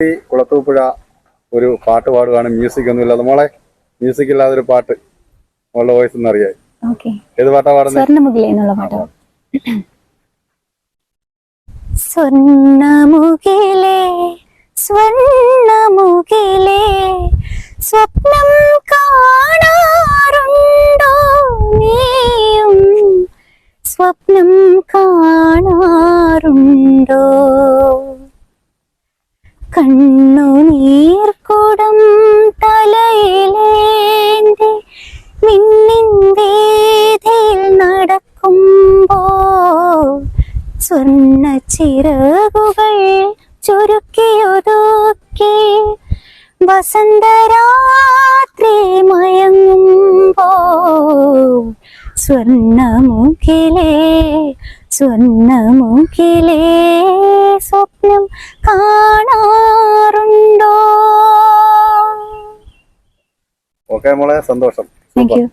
കുളത്തൂപ്പുഴ ഒരു പാട്ട് പാടുകയാണ്. മ്യൂസിക് ഒന്നും ഇല്ലാതെ. മോളെ, മ്യൂസിക് ഇല്ലാതെ ഒരു പാട്ട് മോളുടെ വോയിസ് ഒന്ന് അറിയാം. ഏത് പാട്ടാ പാടുന്നത്? സ്വർണ്ണമുകിലേ സ്വർണ്ണമുകിലേ സ്വപ്നം കാണാറുണ്ടോ നീയും സ്വപ്നം കാണാറുണ്ടോ കണ്ണുനീർക്കുടം തലയിലേന്തി മിന്നിൻ വീഥിയിൽ നടക്കുമ്പോൾ സ്വർണ്ണ ചിറകുകൾ ചുരുക്കിയൊതുക്കി വസന്തരാത്രി മയങ്ങുമ്പോൾ സ്വർണ്ണമുകിലേ സ്വർണ്ണമുകിലേ സ്വപ്നം കാണാറുണ്ടോ? ഓക്കെ മോളെ, സന്തോഷം. Thank you.